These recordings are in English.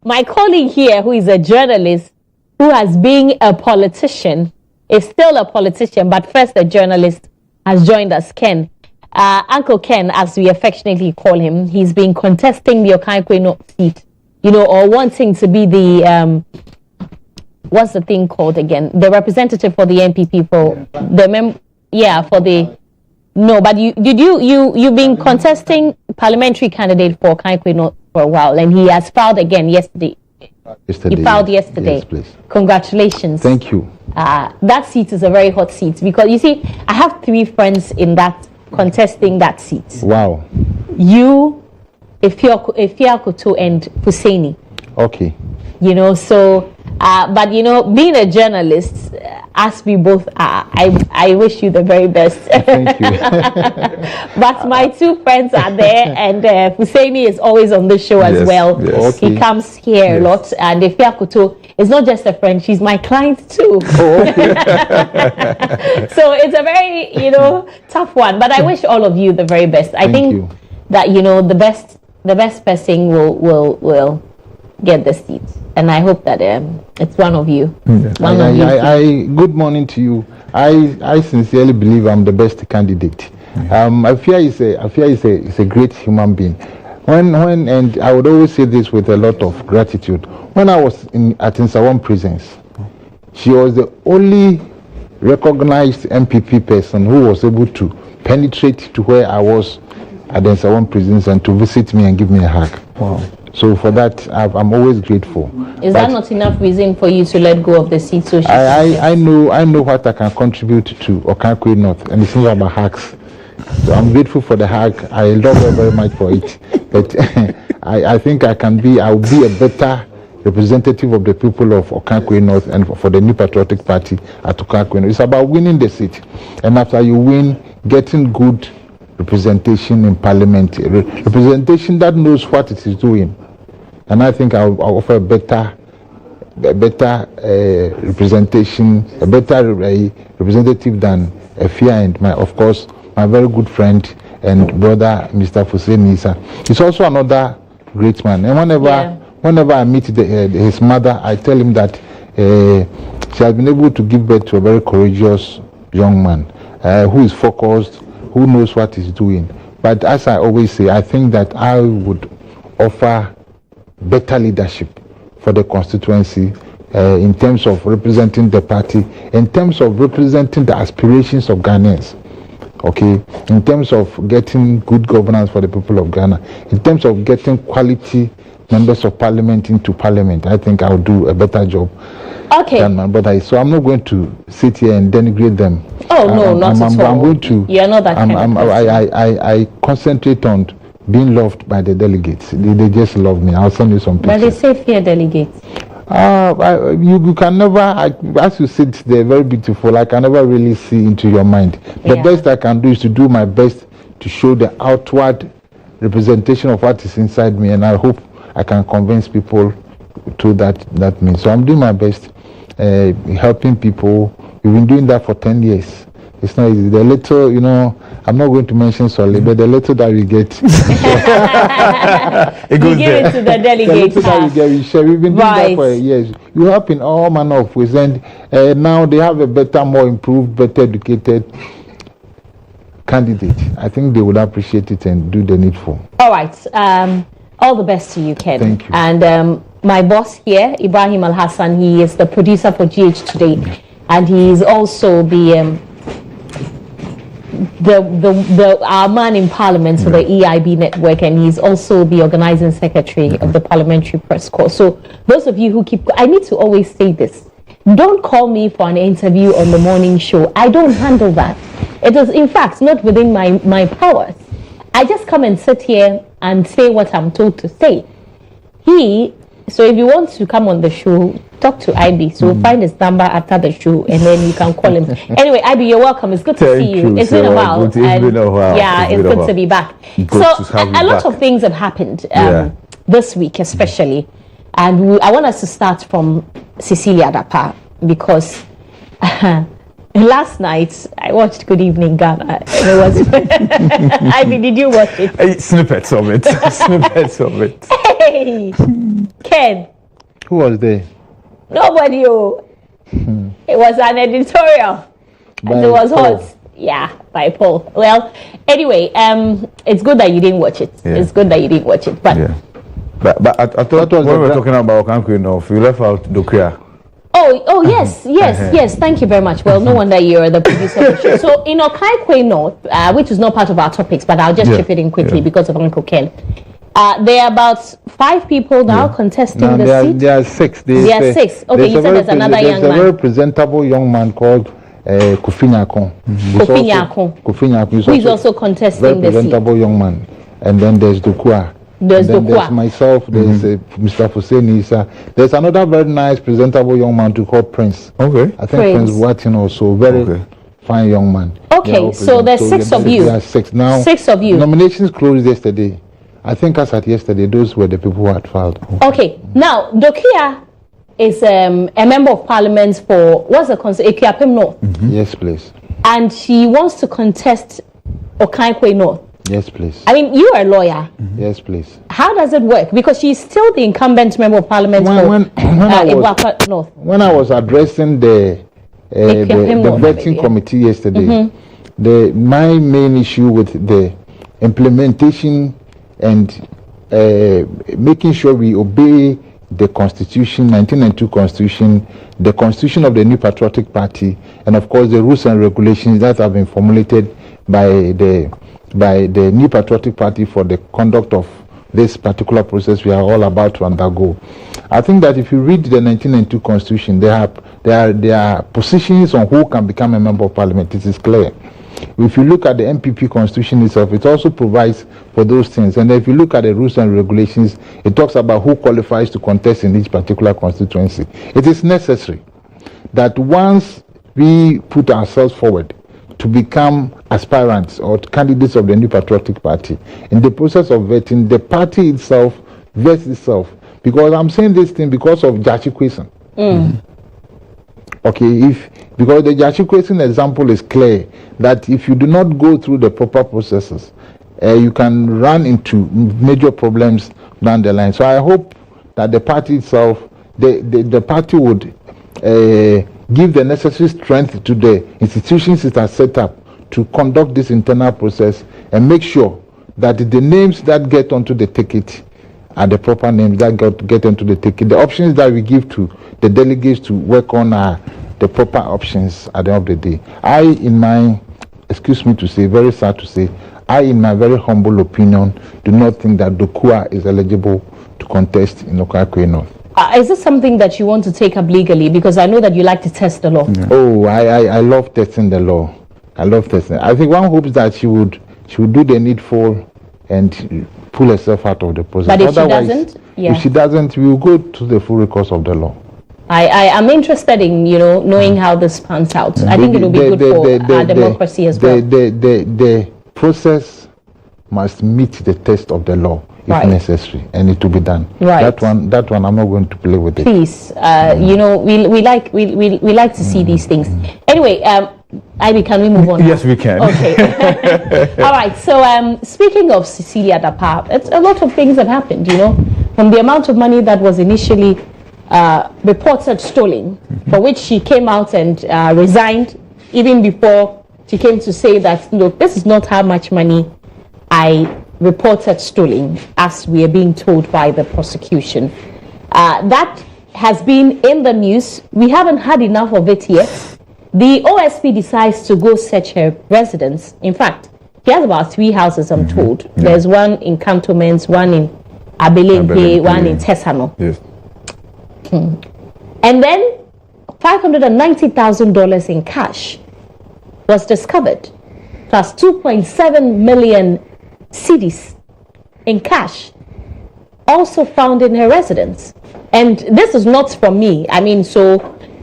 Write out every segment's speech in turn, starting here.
my colleague here, who is a journalist, who has been a politician, is still a politician, but first a journalist, has joined us, Ken. Uncle Ken, as we affectionately call him, he's been contesting the Okankweno seat, or wanting to be the, what's the thing called again? The representative for the NPP for you've been contesting parliamentary candidate for Okankweno for a while, and he has filed again yesterday. He filed yesterday. Yes, please. Congratulations. Thank you. That seat is a very hot seat because you see, I have 3 friends in that contesting that seat. Wow. You, Efiakoto, and Husseini. Okay. But being a journalist, as we both are, I wish you the very best. Thank you. But my 2 friends are there, and Husseini is always on the show as well. Yes. Okay. He comes here a lot, and Efiakoto is not just a friend; she's my client too. Oh, okay. So it's a very tough one. But I wish all of you the very best. I think that the best person will get the seat, and I hope that it's one of you. Good morning to you. I sincerely believe I'm the best candidate. Afia is a great human being. And I would always say this with a lot of gratitude. When I was at Nsawam prisons, she was the only recognized MPP person who was able to penetrate to where I was at the Nsawam prisons and to visit me and give me a hug. Wow. So for that, I'm always grateful. Is that not enough reason for you to let go of the seat? So I know what I can contribute to Okankwe North, and it's not about hugs. So I'm grateful for the hug. I love her very much for it. But I think I'll be a better representative of the people of Okankwe North and for the New Patriotic Party at Okankwe North. It's about winning the seat. And after you win, getting good representation in Parliament, representation that knows what it is doing. And I think I'll offer a better representation, a better representative than Efia and my very good friend and brother, Mr. Hussein Isa. He's also another great man. And whenever I meet his mother, I tell him that she has been able to give birth to a very courageous young man who is focused, who knows what he's doing. But as I always say, I think that I would offer better leadership for the constituency in terms of representing the party, in terms of representing the aspirations of Ghanaians. Okay, in terms of getting good governance for the people of Ghana, in terms of getting quality members of parliament into parliament, I think I'll do a better job. Okay. Than my brother. So I'm not going to sit here and denigrate them. Oh no, not at all. I'm going to. You're not that kind of person. I concentrate on being loved by the delegates. They just love me. I'll send you some pictures. But they say fear delegates. You can never, as you said, they're very beautiful. I can never really see into your mind. The best I can do is to do my best to show the outward representation of what is inside me, and I hope I can convince people to that means. So I'm doing my best, helping people. We've been doing that for 10 years. It's not easy. The little, I'm not going to mention solely, but the little that we get, it goes there. It to the delegates. The little that we get, we share. We've been doing that for years. You help in all manner of ways, and now they have a better, more improved, better educated candidate. I think they would appreciate it and do the needful. All right. All the best to you, Ken. Thank you. And my boss here, Ibrahim Al Hassan, he is the producer for GHToday, and he is also our man in Parliament for the EIB network, and he's also the organizing secretary of the Parliamentary Press Corps. So those of you who I need to always say this: don't call me for an interview on the morning show. I don't handle that. It is, in fact, not within my powers. I just come and sit here and say what I'm told to say. So if you want to come on the show, talk to IB. So we'll find his number after the show, and then you can call him. Anyway, IB, you're welcome. It's good to see you. It's been a while. It's been a while. Yeah, it's good to be back. So a lot of things have happened this week, especially. And I want us to start from Cecilia Dapa, because last night I watched Good Evening Ghana. It was Ivy, did you watch it? Snippets of it. Snippets of it. Hey, Ken, Who was there? Nobody. Oh. It was an editorial. And it was hot. Yeah, by Paul. Well, anyway, it's good that you didn't watch it. Yeah. It's good that you didn't watch it. But but I thought when we were talking about Okanko enough, you left out Dokuya. Oh yes. Thank you very much. Well, no wonder you're the producer of the show. So in Okaikwe North, which is not part of our topics, but I'll just chip it in quickly because of Uncle Ken. There are about 5 people now contesting the seat. There are 6. There are 6. Okay, you said there's another young man. There's a very presentable young man called Kofi Nyakon. Kofi Nyakon. Who is also contesting the seat. Very presentable young man. And then there's Dokuya. There's myself, there's Mr. Hussein Issa. There's another very nice, presentable young man to call Prince. Okay. I think Prince Watson also, very fine young man. Okay, so there's 6 of you. There are 6 now. 6 of you. Nominations closed yesterday. I think as at yesterday, those were the people who had filed. Okay, now Dokuya is a member of parliament for what's the Ekuapem North? Yes, please. And she wants to contest Okaikwe North. Yes, please. I mean, you are a lawyer. Yes, please. How does it work? Because she's still the incumbent member of parliament for Ekuapem North. When I was addressing the vetting committee yesterday, my main issue with the implementation and making sure we obey the Constitution, 1992 Constitution, the Constitution of the New Patriotic Party, and of course the rules and regulations that have been formulated by the New Patriotic Party for the conduct of this particular process we are all about to undergo. I think that if you read the 1992 Constitution, there are positions on who can become a member of parliament. It is clear. If you look at the MPP Constitution itself, it also provides for those things. And if you look at the rules and regulations, it talks about who qualifies to contest in each particular constituency. It is necessary that once we put ourselves forward to become aspirants or candidates of the New Patriotic Party, in the process of vetting, the party itself vets itself. Because I'm saying this thing because of Jachi Kwesen. Okay, because the Jachi Kwesen example is clear that if you do not go through the proper processes, you can run into major problems down the line. So I hope that the party itself, the party would give the necessary strength to the institutions that are set up to conduct this internal process and make sure that the names that get onto the ticket are the proper names that get onto the ticket. The options that we give to the delegates to work on are the proper options at the end of the day. Excuse me to say, very sad to say, in my very humble opinion, do not think that Dokuya is eligible to contest in Okaikwe North. Is this something that you want to take up legally? Because I know that you like to test the law. Yeah. Oh, I love testing the law. I love testing. I think one hopes that she would do the needful and pull herself out of the process. But if she doesn't, if she doesn't, we will go to the full recourse of the law. I am interested in knowing how this pans out. I think it will be good for our democracy as well. The process must meet the test of the law if necessary, and it will be done. Right. That one I'm not going to play with it. Please, we like to see these things. Anyway, Ivy, can we move on? Yes, we can. Okay. All right. So, speaking of Cecilia Dapa, a lot of things have happened. From the amount of money that was initially reported stolen, for which she came out and resigned, even before she came to say that, look, this is not how much money I reported stolen, as we are being told by the prosecution. That has been in the news. We haven't had enough of it yet. The OSP decides to go search her residence. In fact, he has about 3 houses, I'm told. There's one in Cantonments, one in Abelempe, one in Tesano. Yes. And then $590,000 in cash was discovered, plus 2.7 million cedis in cash, also found in her residence. And this is not from me. I mean,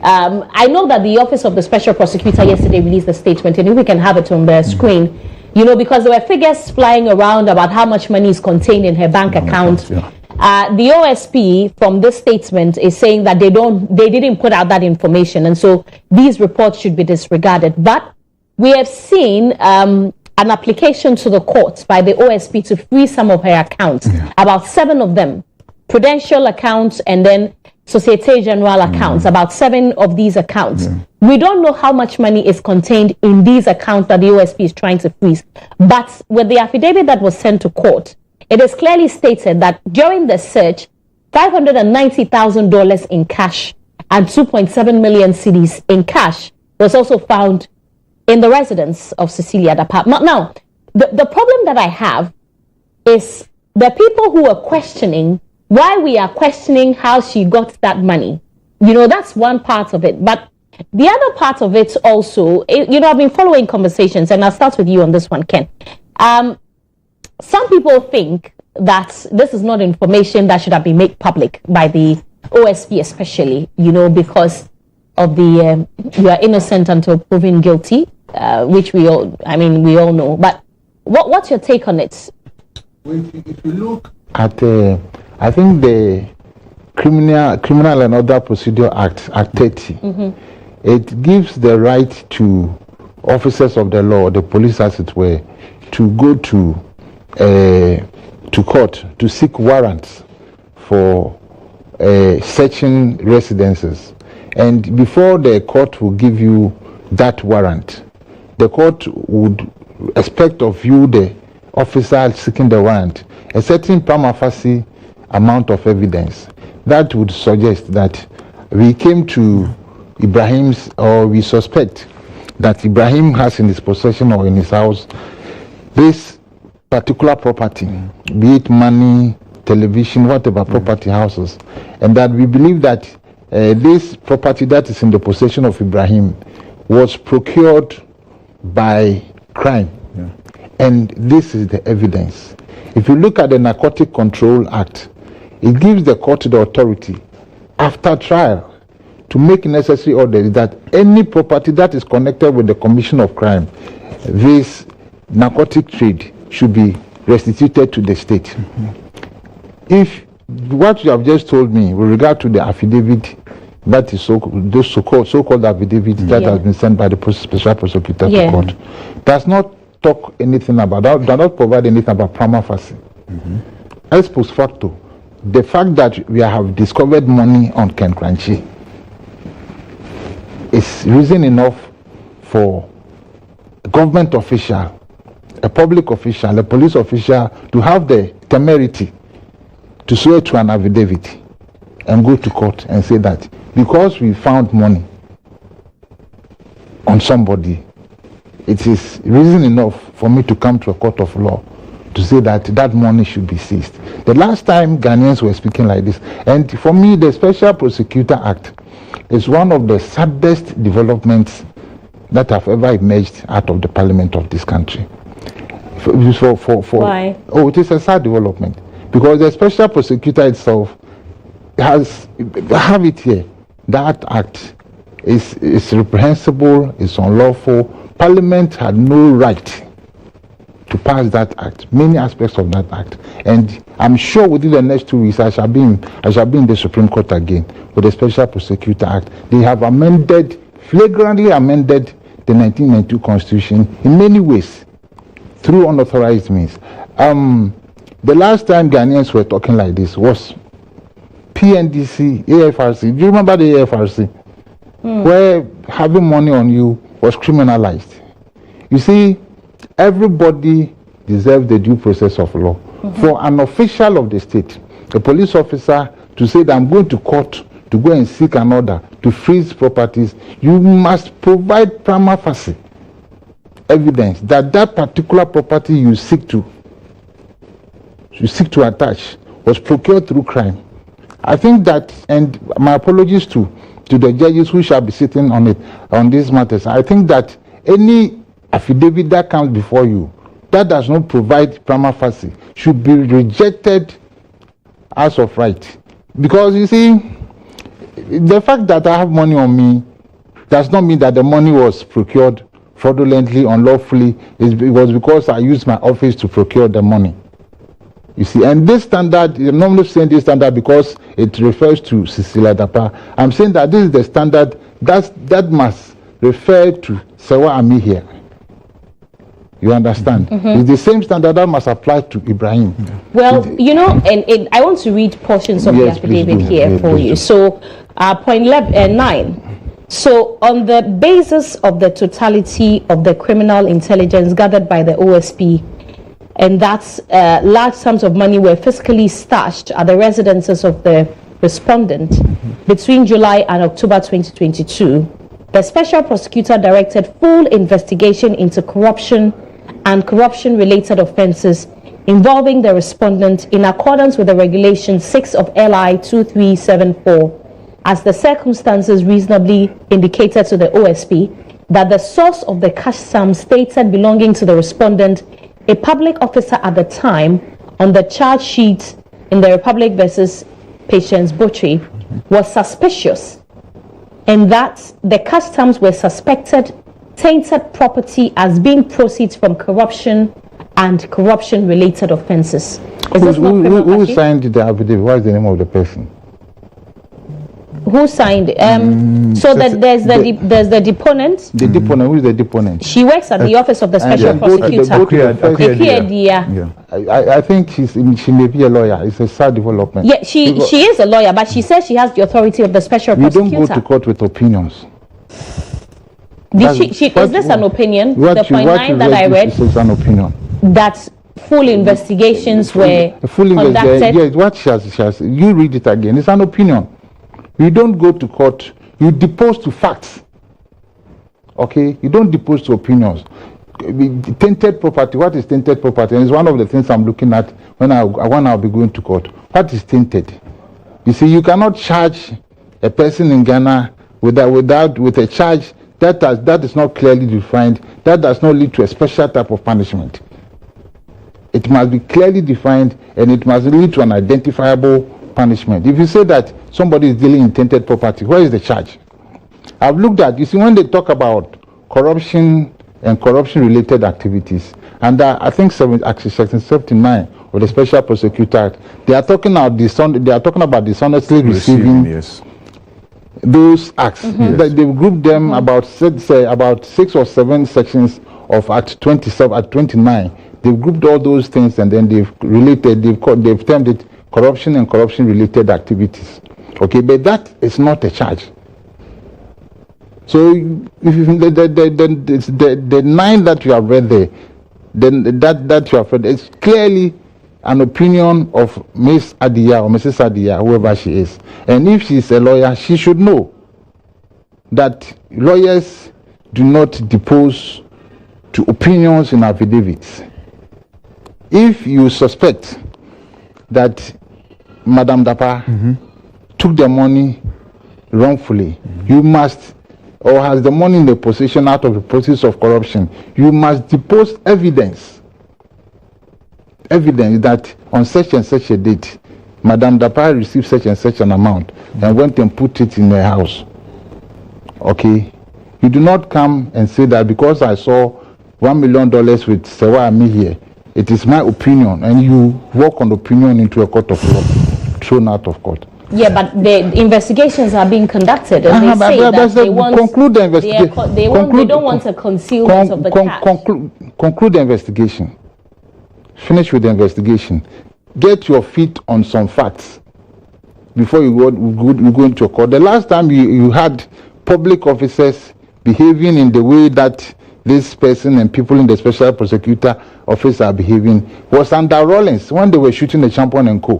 I know that the Office of the Special Prosecutor yesterday released a statement, and if we can have it on the screen, because there were figures flying around about how much money is contained in her bank account. The OSP from this statement is saying that they didn't put out that information, and so these reports should be disregarded. But we have seen an application to the court by the OSP to free some of her accounts, about 7 of them, prudential accounts, and then Societe Generale accounts, about 7 of these accounts. We don't know how much money is contained in these accounts that the OSP is trying to freeze. But with the affidavit that was sent to court, it is clearly stated that during the search, $590,000 in cash and 2.7 million cedis in cash was also found in the residence of Cecilia Dapa. Now, the problem that I have is the people who are questioning why we are questioning how she got that money. You know, that's one part of it. But the other part of it also, you know, I've been following conversations, and I'll start with you on this one, Ken. Some people think that this is not information that should have been made public by the OSP especially, you know, because of the you are innocent until proven guilty, which we all know. But what's your take on it? If you look at, I think the Criminal and Other Procedure Act 30, it gives the right to officers of the law, the police as it were, to go to court to seek warrants for searching residences. And before the court will give you that warrant, the court would expect of you, the officer seeking the warrant, a certain prima facie amount of evidence that would suggest that we came to Ibrahim's, or we suspect that Ibrahim has in his possession or in his house this particular property, be it money, television, whatever property, houses, and that we believe that this property that is in the possession of Ibrahim was procured by crime. And this is the evidence. If you look at the Narcotic Control Act, it gives the court the authority after trial to make necessary orders that any property that is connected with the commission of crime, this narcotic trade, should be restituted to the state. If what you have just told me with regard to the affidavit, that is so-called affidavit that has been sent by the special prosecutor to court, does not talk anything about that, does not provide anything about prima facie. As post facto, the fact that we have discovered money on Ken Kranchi is reason enough for a government official, a public official, a police official to have the temerity to swear to an affidavit and go to court and say that because we found money on somebody, it is reason enough for me to come to a court of law to say that that money should be seized. The last time Ghanaians were speaking like this, and for me, the Special Prosecutor Act is one of the saddest developments that have ever emerged out of the parliament of this country. Why? Oh, it is a sad development because the Special Prosecutor itself have it here. That act is reprehensible, it's unlawful. Parliament had no right to pass that act, many aspects of that act. And I'm sure within the next 2 weeks I shall be in the Supreme Court again with the Special Prosecutor Act. They have flagrantly amended the 1992 Constitution in many ways through unauthorized means. The last time Ghanaians were talking like this was PNDC, AFRC. Do you remember the AFRC? Where having money on you was criminalized. You see, everybody deserves the due process of law. For an official of the state, a police officer, to say that I'm going to court to go and seek an order to freeze properties, you must provide prima facie evidence that that particular property you seek to attach was procured through crime. I think that, and my apologies to the judges who shall be sitting on these matters, I think that any affidavit that comes before you that does not provide prima facie should be rejected as of right. Because you see, the fact that I have money on me does not mean that the money was procured fraudulently, unlawfully. It was because I used my office to procure the money. You see, and this standard, you're normally saying this standard because it refers to Cecilia Dapa. I'm saying that this is the standard that must refer to Sewa Ami here. You understand? It's the same standard that must apply to Ibrahim. Well, you know, and I want to read portions of Yes, the affidavit please do. here Yes, for please you. do. So, point 9. So, on the basis of the totality of the criminal intelligence gathered by the OSP, and that's large sums of money were physically stashed at the residences of the respondent between July and October 2022, the special prosecutor directed full investigation into corruption and corruption-related offences involving the respondent in accordance with the Regulation 6 of LI 2374, as the circumstances reasonably indicated to the OSP that the source of the cash sum stated belonging to the respondent, a public officer at the time, on the charge sheet in the Republic versus Patience Butchery, was suspicious, and that the cash sums were suspected tainted property as being proceeds from corruption and corruption-related offences. Is this not prima Who facie? signed the affidavit? What is the name of the person? Who signed it? So that there's the deponent. The deponent. Who is the deponent? She works at the office of the special they go to prosecutor. the first- Ekwiedia. I think she may be a lawyer. It's a sad development. Yeah, she is a lawyer, but she says she has the authority of the special You don't prosecutor. go to court with opinions. Is this an opinion? The point 9 that I read, is an opinion. that full investigations were A full conducted. investigation. Yes, what she has. You read it again. It's an opinion. You don't go to court. You depose to facts. Okay? You don't depose to opinions. Tainted property. What is tainted property? And it's one of the things I'm looking at when I'll be going to court. What is tainted? You see, you cannot charge a person in Ghana with a charge that is not clearly defined. That does not lead to a special type of punishment. It must be clearly defined, and it must lead to an identifiable punishment. If you say that somebody is dealing in tainted property, where is the charge? I've looked at, you see, when they talk about corruption and corruption-related activities, and I think Section 79 of the Special Prosecutor Act, they are talking about dishonestly receiving yes. those acts. They've grouped them about 6 or 7 sections of Act 27, Act 29. They've grouped all those things, and then they've termed it corruption and corruption-related activities. Okay, but that is not a charge. So if the 9 that you have read there, then that you have read, is clearly an opinion of Miss Adia or Mrs. Adia, whoever she is. And if she's a lawyer, she should know that lawyers do not depose to opinions in affidavits. If you suspect that Madam Dapa took the money wrongfully, you must, or has the money in the possession out of the process of corruption, you must depose evidence that on such and such a date, Madam Dapa received such and such an amount and went and put it in her house. Okay? You do not come and say that because I saw $1 million with Sewa Ami here, it is my opinion, and you walk on opinion into a court of law, thrown out of court. Yeah, but the investigations are being conducted, and they say that they want conclude the investigation. They don't want a concealment of the cash. Conclude the investigation. Finish with the investigation. Get your feet on some facts before you go into a court. The last time you had public officers behaving in the way that this person and people in the special prosecutor office are behaving was under Rawlings, when they were shooting the champion and co.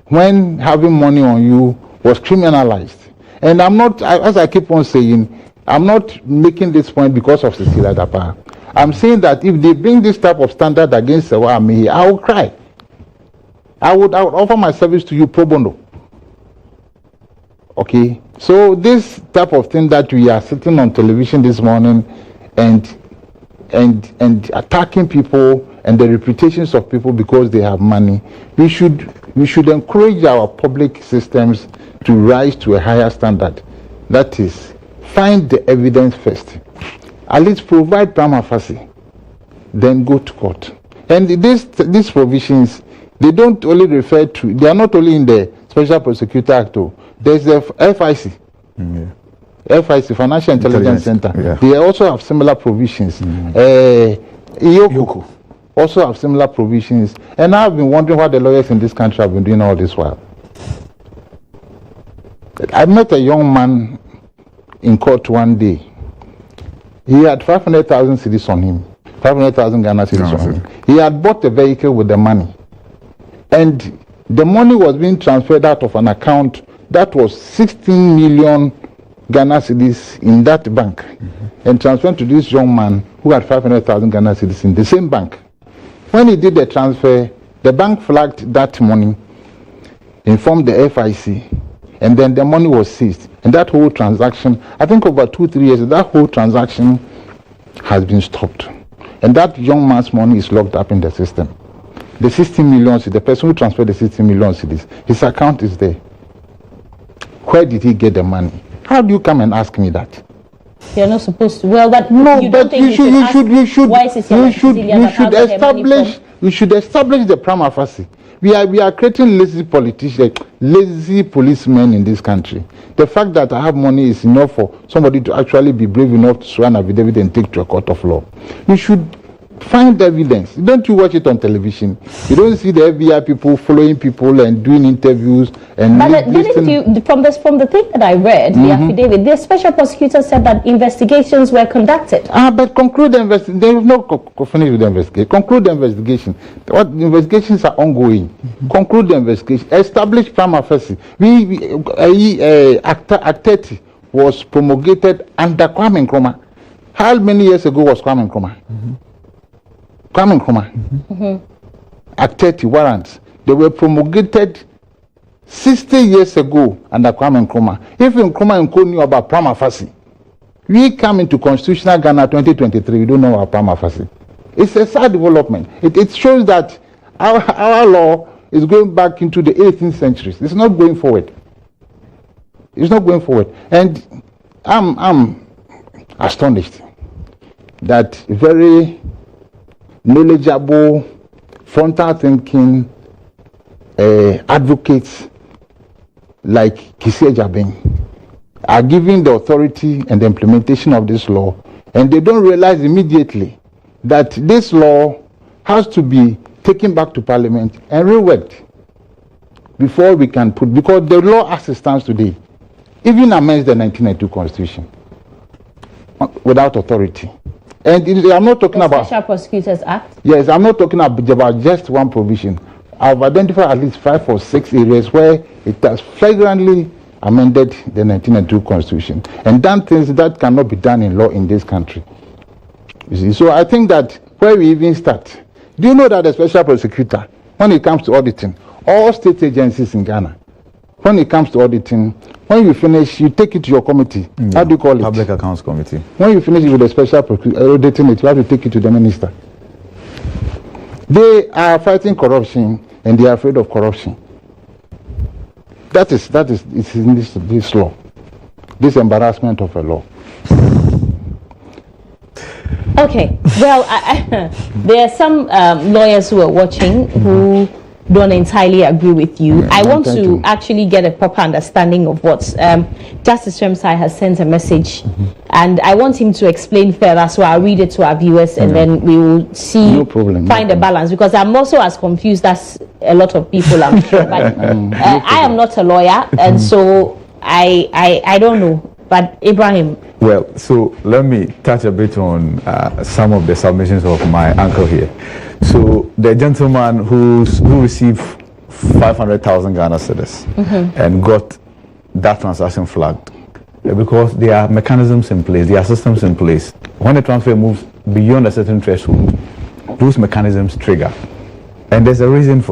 When having money on you was criminalized. And I'm not, as I keep on saying, I'm not making this point because of Cecilia Dapa. I'm saying that if they bring this type of standard against Sewa Ami, I will cry. I would offer my service to you pro bono. Okay? So this type of thing that we are sitting on television this morning and attacking people and the reputations of people because they have money, we should encourage our public systems to rise to a higher standard. That is, find the evidence first. At least provide prima facie, then go to court. And these provisions, they don't only refer to, they are not only in the Special Prosecutor Act. There's the FIC. FIC, Financial Intelligence Center, yeah. they also have similar provisions. Iyoko also have similar provisions. And I've been wondering what the lawyers in this country have been doing all this while. I met a young man in court one day. He had 500,000 cedis on him. 500,000 Ghana cedis on him. He had bought a vehicle with the money. And the money was being transferred out of an account that was 16 million Ghana cedis in that bank. And transferred to this young man who had 500,000 Ghana cedis in the same bank. When he did the transfer, the bank flagged that money, informed the FIC, and then the money was seized. And that whole transaction, I think over 2-3 years, that whole transaction has been stopped. And that young man's money is locked up in the system. The 16 million, the person who transferred the 16 million cedis, his account is there. Where did he get the money? How do you come and ask me that? You're not supposed to. Well, but no, you but don't think you should establish the prima facie. We are creating lazy politicians, lazy policemen in this country. The fact that I have money is enough for somebody to actually be brave enough to swear an affidavit and take to a court of law. You should find evidence. Don't you watch it on television? You don't see the FBI people following people and doing interviews and. But didn't you, from the thing that I read, the affidavit, the special prosecutor said that investigations were conducted. But conclude the investigation. There is no finish with the investigation. Conclude the investigation. What investigations are ongoing? Conclude the investigation. Establish prima facie. Act 30 was promulgated under Kwame Nkrumah. How many years ago was Kwame Nkrumah? Kwame Nkrumah. Act 30 warrants. They were promulgated 60 years ago under Kwame Nkrumah. If Nkrumah knew about prima facie, we come into constitutional Ghana 2023, we don't know about prima facie. It's a sad development. It shows that our law is going back into the 18th century. It's not going forward. It's not going forward. And I'm astonished that very knowledgeable, frontal-thinking advocates like Kisi Jabin are giving the authority and the implementation of this law, and they don't realize immediately that this law has to be taken back to Parliament and reworked before we can put, because the law as it stands today, even amends the 1992 Constitution, without authority. And I'm not talking about Special Prosecutors Act. Yes, I'm not talking about just one provision. I've identified at least 5 or 6 areas where it has flagrantly amended the 1992 Constitution and done things that cannot be done in law in this country. You see, so I think that where we even start. Do you know that the special prosecutor, when it comes to auditing, all state agencies in Ghana, when it comes to auditing, when you finish, you take it to your committee. How do you call it? Public Accounts Committee. When you finish it with the special auditing it, you have to take it to the minister. They are fighting corruption and they are afraid of corruption. That is it's in this law. This embarrassment of a law. Okay. Well, there are some lawyers who are watching who don't entirely agree with you. I want to actually get a proper understanding of what Justice Remsai has sent a message, and I want him to explain further. So I'll read it to our viewers, and then we will see, find a balance, because I'm also as confused as a lot of people, I'm sure. But I am not a lawyer, and so I don't know. But Ibrahim. Well, so let me touch a bit on some of the submissions of my uncle here. So the gentleman who received 500,000 Ghana cedis and got that transaction flagged, because there are mechanisms in place, there are systems in place. When the transfer moves beyond a certain threshold, those mechanisms trigger. And there's a reason for